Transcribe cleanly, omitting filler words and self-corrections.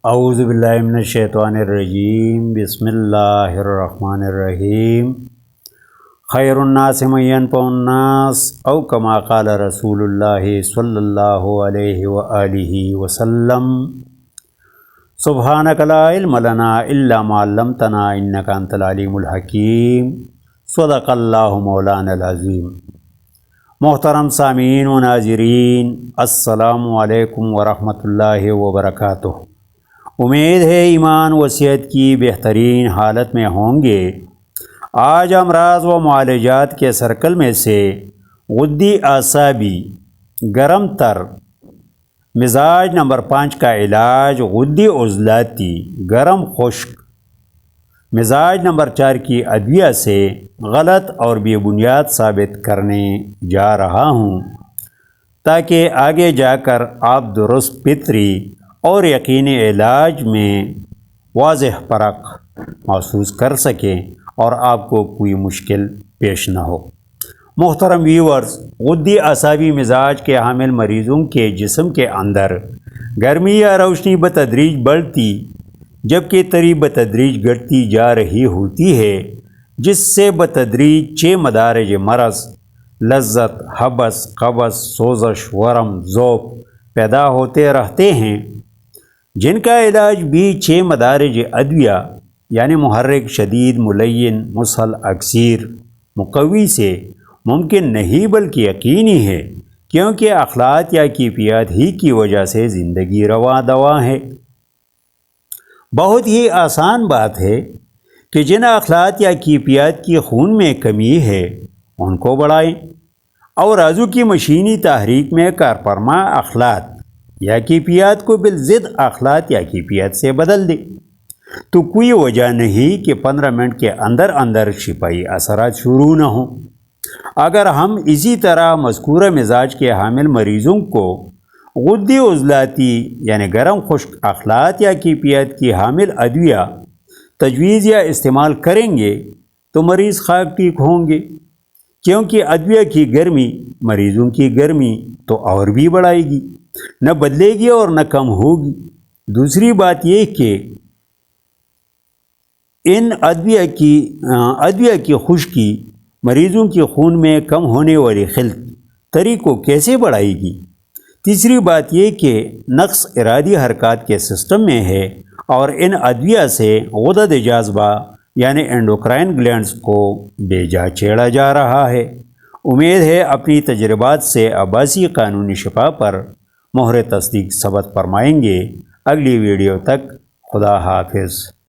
اعوذ باللہ من الشیطان الرجیم بسم اللہ الرحمن الرحیم خیر الناس من ينفع الناس او کما قال رسول اللہ صلی اللہ علیہ وآلہ وسلم سبحانک لا علم لنا الا ما علمتنا انک انت العلیم الحکیم صدق اللہ مولانا العظیم۔ محترم سامعین و ناظرین، السلام علیکم ورحمۃ اللہ وبرکاتہ۔ امید ہے ایمان و صحت کی بہترین حالت میں ہوں گے۔ آج امراض و معالجات کے سرکل میں سے غدی اعصابی گرم تر مزاج نمبر 5 کا علاج غدی عضلاتی گرم خشک مزاج نمبر 4 کی ادویہ سے غلط اور بے بنیاد ثابت کرنے جا رہا ہوں، تاکہ آگے جا کر آپ درست فطری اور یقینی علاج میں واضح فرق محسوس کر سکیں اور آپ کو کوئی مشکل پیش نہ ہو۔ محترم ویورز، غدی اعصابی مزاج کے حامل مریضوں کے جسم کے اندر گرمی یا روشنی بتدریج بڑھتی جبکہ تری بتدریج گھٹتی جا رہی ہوتی ہے، جس سے بتدریج 6 مدارج مرض لذت، حبس، قبض، سوزش، ورم، ذوب پیدا ہوتے رہتے ہیں، جن کا علاج بھی 6 مدارج ادویہ یعنی محرک، شدید، ملین، مسہل، اکسیر، مقوی سے ممکن نہیں بلکہ یقینی ہے، کیونکہ اخلاط یا کیفیات ہی کی وجہ سے زندگی رواں دواں ہے۔ بہت ہی آسان بات ہے کہ جن اخلاط یا کیفیات کی خون میں کمی ہے ان کو بڑھائیں اور اعضاء کی مشینی تحریک میں کارفرما اخلاط یا کیفیات کو بالضد اخلاط یا کیفیات سے بدل دیں، تو کوئی وجہ نہیں کہ 15 منٹ کے اندر اندر شفائی اثرات شروع نہ ہوں۔ اگر ہم اسی طرح مذکورہ مزاج کے حامل مریضوں کو غدی عضلاتی یعنی گرم خشک اخلاط یا کیفیات کی حامل ادویہ تجویز یا استعمال کریں گے تو مریض خاک ٹھیک ہوں گے، کیونکہ ادویہ کی گرمی مریضوں کی گرمی تو اور بھی بڑھائے گی، نہ بدلے گی اور نہ کم ہوگی۔ دوسری بات یہ کہ ان ادویہ کی خشکی مریضوں کے خون میں کم ہونے والی خلط تری کو کیسے بڑھائے گی؟ تیسری بات یہ کہ نقص ارادی حرکات کے سسٹم میں ہے اور ان ادویہ سے غدد جاذبہ یعنی اینڈوکرائن گلینڈز کو بے جا چھیڑا جا رہا ہے۔ امید ہے اپنی تجربات سے عباسی قانونی شفا پر مہر تصدیق ثبت فرمائیں گے۔ اگلی ویڈیو تک خدا حافظ۔